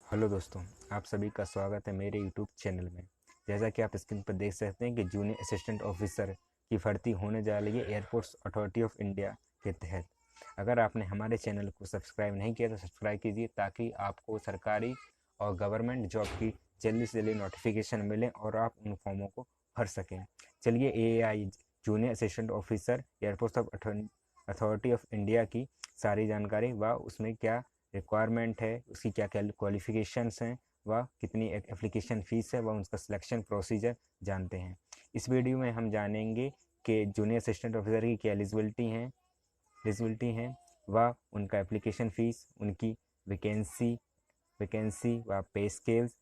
Hello दोस्तों, आप सभी का स्वागत है मेरे यूट्यूब चैनल में। जैसा कि आप स्क्रीन पर देख सकते हैं कि जूनियर असिस्टेंट ऑफिसर की भर्ती होने जा रही है एयरपोर्ट्स अथॉरिटी ऑफ इंडिया के तहत। अगर आपने हमारे चैनल को सब्सक्राइब नहीं किया तो सब्सक्राइब कीजिए ताकि आपको सरकारी और गवर्नमेंट जॉब की जल्दी से जल्दी नोटिफिकेशन मिले और आप उन फॉर्मों को भर सकें। चलिए AAI junior assistant officer airports of authority of India की सारी जानकारी व उसमें क्या रिक्वायरमेंट है, उसकी क्या क्या क्वालिफिकेशंस हैं व कितनी एप्लीकेशन फ़ीस है व उसका सिलेक्शन प्रोसीजर जानते हैं। इस वीडियो में हम जानेंगे कि जूनियर असिस्टेंट ऑफिसर की क्या एलिजिबिलिटी हैं व उनका एप्लीकेशन फ़ीस, उनकी वैकेंसी व pay scales,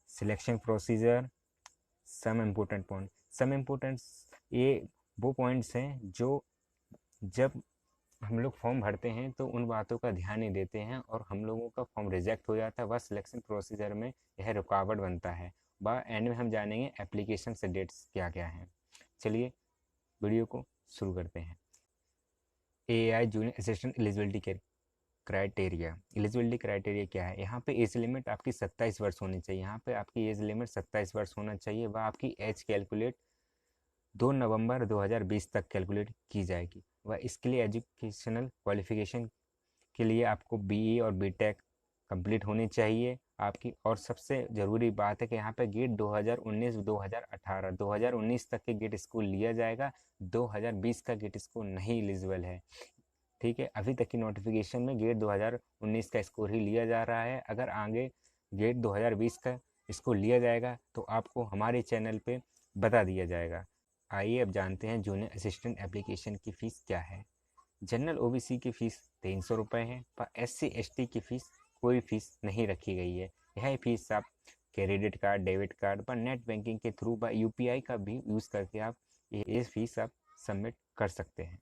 selection procedure, some important ये वो पॉइंट्स हैं जो जब हम लोग फॉर्म भरते हैं तो उन बातों का ध्यान नहीं देते हैं और हम लोगों का फॉर्म रिजेक्ट हो जाता है। वह सिलेक्शन प्रोसीजर में यह रुकावट बनता है। व एंड में हम जानेंगे एप्लीकेशन से डेट्स क्या क्या हैं। चलिए वीडियो को शुरू करते हैं। AAI junior assistant eligibility criteria क्या है? यहाँ पे एज लिमिट आपकी 27 वर्ष होनी चाहिए। यहाँ पे आपकी एज लिमिट 27 वर्ष होना चाहिए। वह आपकी एज कैलकुलेट 2 नवंबर 2020 तक कैलकुलेट की जाएगी। वह इसके लिए एजुकेशनल क्वालिफिकेशन के लिए आपको BE और BTech कंप्लीट होनी चाहिए आपकी। और सबसे ज़रूरी बात है कि यहाँ पे गेट 2019 2018 2019 तक के गेट स्कोर लिया जाएगा। 2020 का गेट स्कोर नहीं एलिजिबल है। ठीक है, अभी तक की नोटिफिकेशन में गेट 2019 का स्कोर ही लिया जा रहा है। अगर आगे गेट 2020 का स्कोर लिया जाएगा तो आपको हमारे चैनल पे बता दिया जाएगा। आइए अब जानते हैं जूनियर असिस्टेंट एप्लीकेशन की फ़ीस क्या है। जनरल OBC की फ़ीस 300 रुपये है पर SC ST की फ़ीस कोई फ़ीस नहीं रखी गई है। यह फ़ीस आप क्रेडिट कार्ड, डेबिट कार्ड पर नेट बैंकिंग के थ्रू व UPI का भी यूज़ करके आप ये फ़ीस आप सबमिट कर सकते हैं।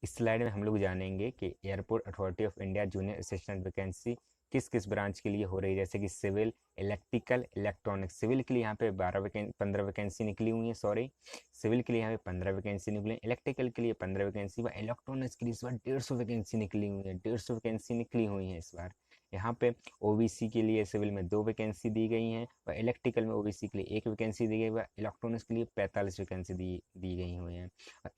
इस स्लाइड में हम लोग जानेंगे कि airport authority of India junior assistant vacancy किस किस ब्रांच के लिए हो रही है, जैसे कि सिविल, इलेक्ट्रिकल, इलेक्ट्रॉनिक्स। सिविल के लिए यहाँ पे 15 वैकेंसी निकली हुई है। सिविल के लिए यहाँ पे 15 वैकेंसी निकली है। इलेक्ट्रिकल के लिए 15 वैकेंसी व इलेक्ट्रॉनिक्स के लिए इस बार 150 वैकेंसी निकली हुई है। 150 वैकेंसी निकली हुई है इस बार। यहाँ पे OBC के लिए सिविल में 2 वैकेंसी दी गई हैं व इलेक्ट्रिकल में OBC के लिए 1 वैकेंसी दी गई व इलेक्ट्रॉनिक्स के लिए 45 वैकेंसी दी गई हुई हैं।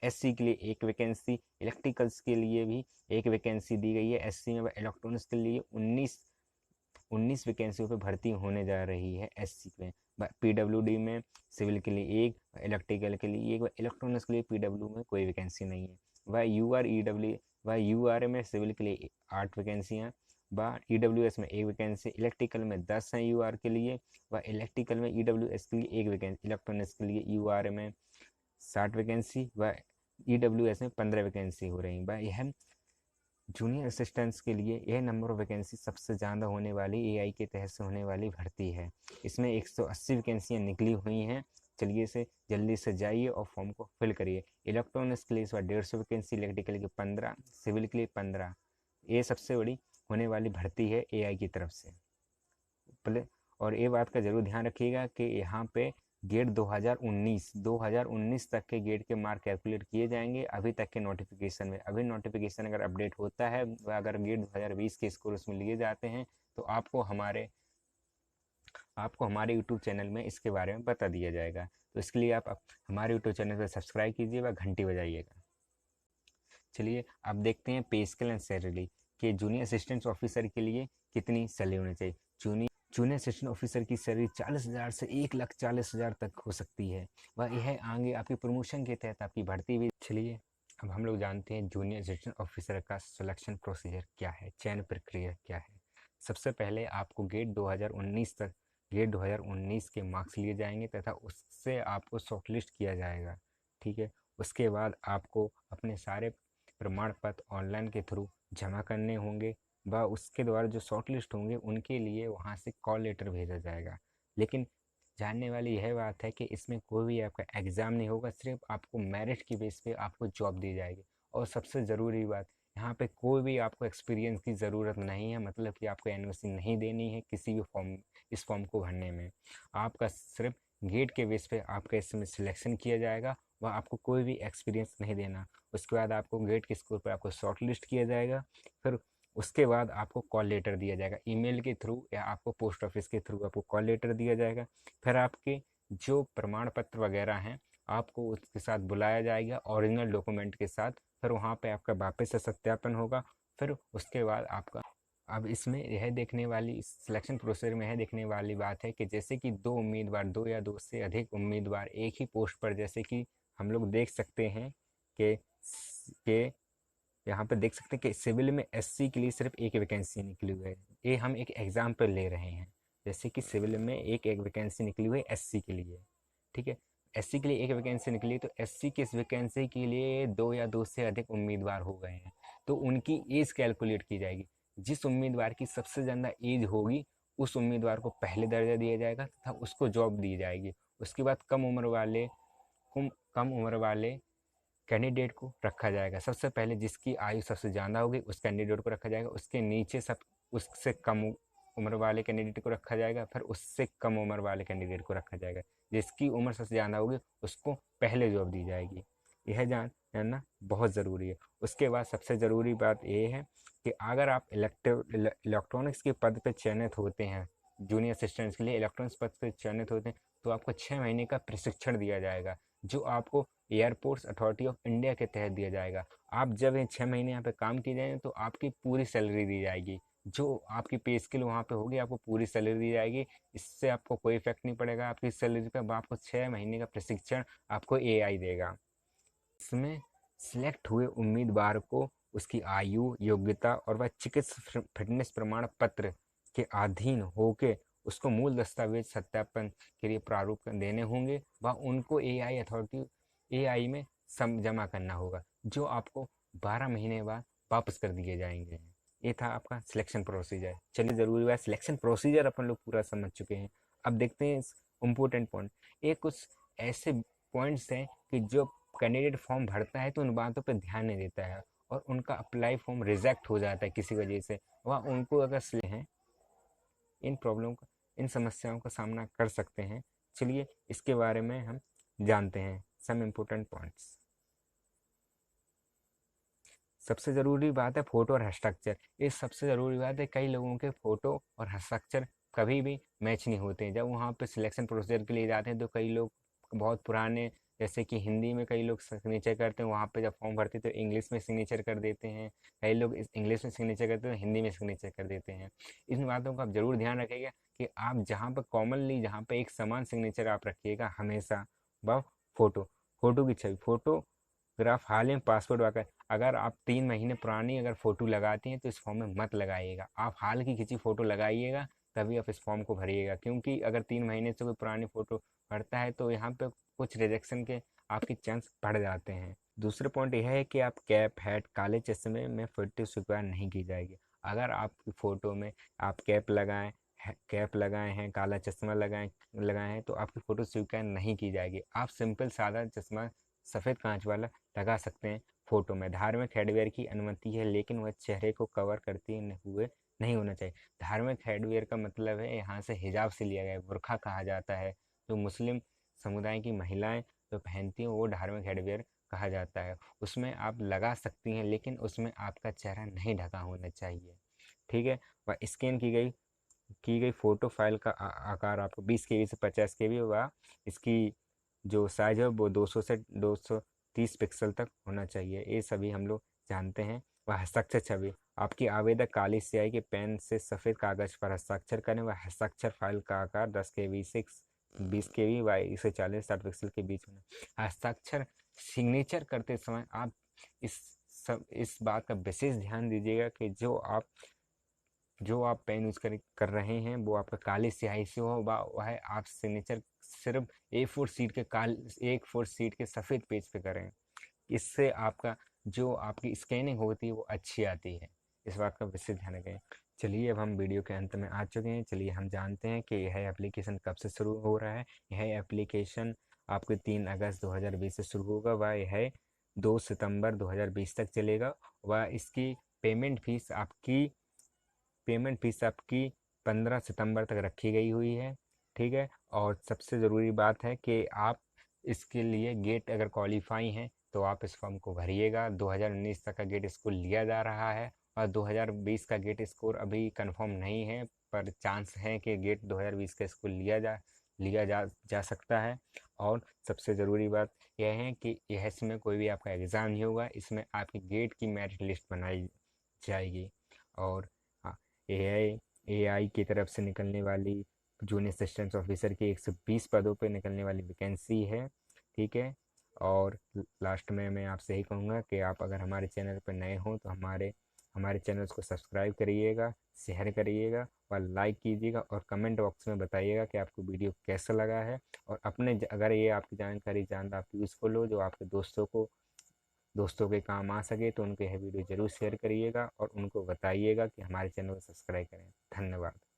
SC के लिए 1 वैकेंसी, इलेक्ट्रिकल्स के लिए भी 1 वैकेंसी दी गई है SC में व इलेक्ट्रॉनिक्स के लिए 19 वैकेंसियों पे भर्ती होने जा रही है SC में। PWD में सिविल के लिए 1, इलेक्ट्रिकल के लिए 1 व इलेक्ट्रॉनिक्स के लिए PW में कोई वैकेंसी नहीं है। व UR में सिविल के लिए 8 वैकेंसियाँ व EWS में 1 वैकेंसी, इलेक्ट्रिकल में 10 हैं UR के लिए व इलेक्ट्रिकल में EWS के लिए 1 वैकेंसी, इलेक्ट्रॉनिक्स के लिए UR में 60 वैकेंसी व EWS में 15 वैकेंसी हो रही है। यह जूनियर असिस्टेंट्स के लिए यह नंबर ऑफ वैकेंसी सबसे ज़्यादा होने वाली AI के तहत से होने वाली भर्ती है। इसमें 180 वैकेंसियाँ निकली हुई हैं। चलिए से जल्दी से जाइए और फॉर्म को फिल करिए। इलेक्ट्रॉनिक्स के लिए इस बार 150 वैकेंसी, इलेक्ट्रिकल के 15, सिविल के लिए 15। ये सबसे बड़ी होने वाली भर्ती है AI की तरफ से। और ये बात का ज़रूर ध्यान रखिएगा कि यहाँ पे गेट 2019 तक के गेट के मार्क कैलकुलेट किए जाएंगे। अभी तक के नोटिफिकेशन में अभी नोटिफिकेशन अगर अपडेट होता है व अगर गेट 2020 के स्कोर उसमें लिए जाते हैं तो आपको हमारे यूट्यूब चैनल में इसके बारे में बता दिया जाएगा। तो इसके लिए आप हमारे यूट्यूब चैनल पर सब्सक्राइब कीजिए व घंटी बजाइएगा। चलिए अब देखते हैं पे स्केल एंड सैलरी कि जूनियर असिस्टेंट ऑफिसर के लिए कितनी सैलरी होनी चाहिए। जूनियर असिस्टेंट ऑफिसर की सैलरी 40,000 से 1,40,000 तक हो सकती है। वह यह आगे आपकी प्रमोशन के तहत आपकी भर्ती भी। चलिए अब हम लोग जानते हैं जूनियर असिस्टेंट ऑफिसर का सिलेक्शन प्रोसीजर क्या है, चयन प्रक्रिया क्या है। सबसे पहले आपको गेट 2019 के मार्क्स लिए जाएंगे तथा उससे आपको शॉर्टलिस्ट किया जाएगा। ठीक है, उसके बाद आपको अपने सारे प्रमाण पत्र ऑनलाइन के थ्रू जमा करने होंगे व उसके द्वारा जो शॉर्ट लिस्ट होंगे उनके लिए वहाँ से कॉल लेटर भेजा जाएगा। लेकिन जानने वाली यह बात है कि इसमें कोई भी आपका एग्ज़ाम नहीं होगा, सिर्फ आपको मेरिट की बेस पे आपको जॉब दी जाएगी। और सबसे ज़रूरी बात, यहाँ पे कोई भी आपको एक्सपीरियंस की ज़रूरत नहीं है, मतलब कि आपको NOC नहीं देनी है किसी भी इस फॉर्म को भरने में। आपका सिर्फ गेट के बेस पे आपका इसमें सिलेक्शन किया जाएगा व आपको कोई भी एक्सपीरियंस नहीं देना। उसके बाद आपको गेट के स्कोर पर आपको शॉर्ट लिस्ट किया जाएगा। फिर उसके बाद आपको कॉल लेटर दिया जाएगा ईमेल के थ्रू या आपको पोस्ट ऑफिस के थ्रू आपको कॉल लेटर दिया जाएगा। फिर आपके जो प्रमाण पत्र वगैरह हैं आपको उसके साथ बुलाया जाएगा ओरिजिनल डॉक्यूमेंट के साथ। फिर वहाँ पे आपका वापस से सत्यापन होगा। फिर उसके बाद आपका अब इसमें यह देखने वाली सिलेक्शन प्रोसेस में यह देखने वाली बात है कि जैसे कि दो उम्मीदवार, दो या दो से अधिक उम्मीदवार एक ही पोस्ट पर, जैसे कि हम लोग देख सकते हैं कि यहाँ पर देख सकते हैं कि सिविल में एससी के लिए सिर्फ एक वैकेंसी निकली हुई है। ये हम एक एग्जाम्पल ले रहे हैं, जैसे कि सिविल में एक वैकेंसी निकली हुई है एससी के लिए, ठीक है। एससी के लिए एक वैकेंसी निकली, तो एससी की इस वैकेंसी के लिए दो या दो से अधिक उम्मीदवार हो गए हैं, तो उनकी एज कैलकुलेट की जाएगी। जिस उम्मीदवार की सबसे ज़्यादा एज होगी उस उम्मीदवार को पहले दर्जा दिया जाएगा तथा उसको जॉब दी जाएगी। उसके बाद कम उम्र वाले कैंडिडेट को रखा जाएगा। सबसे पहले जिसकी आयु सबसे ज़्यादा होगी उस कैंडिडेट को रखा जाएगा, उसके नीचे सब उससे कम उम्र वाले कैंडिडेट को रखा जाएगा, फिर उससे कम उम्र वाले कैंडिडेट को रखा जाएगा। जिसकी उम्र सबसे ज़्यादा होगी उसको पहले जॉब दी जाएगी। यह जानना बहुत ज़रूरी है। उसके बाद सबसे ज़रूरी बात यह है कि अगर आप इलेक्ट्रॉनिक्स के पद पर चयनित होते हैं, जूनियर असिस्टेंट्स के लिए इलेक्ट्रॉनिक्स पद पर चयनित होते हैं, तो आपको 6 महीने का प्रशिक्षण दिया जाएगा, जो आपको एयरपोर्ट्स अथॉरिटी ऑफ इंडिया के तहत दिया जाएगा। आप जब ये 6 महीने यहाँ पे काम किए जाएंगे तो आपकी पूरी सैलरी दी जाएगी। जो आपकी पे स्केल वहाँ पे होगी आपको पूरी सैलरी दी जाएगी। इससे आपको कोई इफेक्ट नहीं पड़ेगा आपकी सैलरी पे। आपको 6 महीने का प्रशिक्षण आपको एआई देगा। इसमें सिलेक्ट हुए उम्मीदवार को उसकी आयु, योग्यता और वह चिकित्सा फिटनेस प्रमाण पत्र के अधीन होके उसको मूल दस्तावेज सत्यापन के लिए प्रारूप देने होंगे व उनको एआई में जमा करना होगा, जो आपको 12 महीने बाद वापस कर दिए जाएंगे। ये था आपका सिलेक्शन प्रोसीजर। चलिए, ज़रूरी बात, सिलेक्शन प्रोसीजर अपन लोग पूरा समझ चुके हैं। अब देखते हैं इम्पोर्टेंट पॉइंट। ये कुछ ऐसे पॉइंट्स हैं कि जो कैंडिडेट फॉर्म भरता है तो उन बातों पर ध्यान नहीं देता है और उनका अप्लाई फॉर्म रिजेक्ट हो जाता है किसी वजह से, वह उनको अगर हैं इन प्रॉब्लम का, इन समस्याओं का सामना कर सकते हैं। चलिए इसके बारे में हम जानते हैं सम इम्पोर्टेंट पॉइंट्स। सबसे ज़रूरी बात है फ़ोटो और हस्ताक्षर। ये सबसे ज़रूरी बात है, कई लोगों के फ़ोटो और हस्ताक्षर कभी भी मैच नहीं होते हैं। जब वहाँ पे सिलेक्शन प्रोसीजर के लिए जाते हैं तो कई लोग बहुत पुराने, जैसे कि हिंदी में कई लोग सिग्नेचर करते हैं, वहाँ पे जब फॉर्म भरते हैं तो इंग्लिश में सिग्नेचर कर देते हैं। कई लोग इंग्लिश में सिग्नेचर करते हैं तो हिंदी में सिग्नेचर कर देते हैं। इन बातों का आप ज़रूर ध्यान रखिएगा कि आप जहाँ पर कॉमनली, जहाँ पर एक समान सिग्नेचर आप रखिएगा हमेशा। व फ़ोटो की छवि, फोटोग्राफ हाल में पासपोर्ट वगैरह, अगर आप 3 महीने पुरानी अगर फ़ोटो लगाती हैं तो इस फॉर्म में मत लगाइएगा। आप हाल की खींची फ़ोटो लगाइएगा तभी आप इस फॉर्म को भरिएगा, क्योंकि अगर 3 महीने से कोई पुरानी फ़ोटो भरता है तो यहाँ पे कुछ रिजेक्शन के आपके चांस बढ़ जाते हैं। दूसरा पॉइंट यह है कि आप कैप, हैट, काले चश्मे में फ़ोटो स्वीकार नहीं की जाएगी। अगर आपकी फ़ोटो में आप कैप लगाए हैं, काला चश्मा लगाए हैं तो आपकी फ़ोटो स्वीकार नहीं की जाएगी। आप सिंपल सादा चश्मा सफ़ेद कांच वाला लगा सकते हैं फोटो में। धार्मिक हेडवेयर की अनुमति है, लेकिन वह चेहरे को कवर करते हुए नहीं होना चाहिए। धार्मिक हेडवेयर का मतलब है यहाँ से हिजाब से लिया गया है, बुर्खा कहा जाता है। जो मुस्लिम समुदाय की महिलाएं जो पहनती हैं वो धार्मिक हेडवेयर कहा जाता है। उसमें आप लगा सकती हैं, लेकिन उसमें आपका चेहरा नहीं ढका होना चाहिए, ठीक है। वह स्कैन की गई फ़ोटो फाइल का आकार आपको 20 KB से 50 KB व इसकी जो साइज़ है वो 200 से 230 पिक्सल तक होना चाहिए। ये सभी हम लोग जानते हैं। वह हस्ताक्षर छवि, आपकी आवेदक काली स्याही के पेन से सफ़ेद कागज़ पर हस्ताक्षर करें। वह हस्ताक्षर फाइल का आकार 10 KB से 20 KB व से 40-60 पिक्सल के बीच में। हस्ताक्षर सिग्नेचर करते समय आप इस बात का विशेष ध्यान दीजिएगा कि जो आप पेन यूज कर रहे हैं वो आपका काली स्याही से हो, वह आप सिग्नेचर सिर्फ A4 शीट के सफ़ेद पेज पे करें। इससे आपका जो आपकी स्कैनिंग होती है वो अच्छी आती है। इस बात का विशेष ध्यान रखें। चलिए अब हम वीडियो के अंत में आ चुके हैं। चलिए हम जानते हैं कि यह एप्लीकेशन कब से शुरू हो रहा है। यह एप्लीकेशन आपके 3 अगस्त 2020 से शुरू होगा व यह 2 सितंबर 2020 तक चलेगा। व इसकी पेमेंट फीस आपकी 15 सितंबर तक रखी गई हुई है, ठीक है। और सबसे ज़रूरी बात है कि आप इसके लिए गेट अगर क्वालिफाई हैं तो आप इस फॉर्म को भरिएगा। 2019 तक का गेट इसको लिया जा रहा है और 2020 का गेट स्कोर अभी कंफर्म नहीं है, पर चांस है कि गेट 2020 का स्कोर लिया जा सकता है। और सबसे ज़रूरी बात यह है कि यह इसमें कोई भी आपका एग्ज़ाम नहीं होगा, इसमें आपकी गेट की मेरिट लिस्ट बनाई जाएगी। और हाँ, एआई की तरफ से निकलने वाली जूनियर असिस्टेंट ऑफिसर की 120 पदों पर निकलने वाली वैकेंसी है, ठीक है। और लास्ट में मैं आपसे यही कहूँगा कि आप अगर हमारे चैनल पर नए हों तो हमारे चैनल्स को सब्सक्राइब करिएगा, शेयर करिएगा और लाइक कीजिएगा, और कमेंट बॉक्स में बताइएगा कि आपको वीडियो कैसा लगा है। और अगर ये आपकी जानकारी ज़्यादा आप यूज़फुल हो, जो आपके दोस्तों के काम आ सके, तो उनको यह वीडियो ज़रूर शेयर करिएगा और उनको बताइएगा कि हमारे चैनल को सब्सक्राइब करें। धन्यवाद।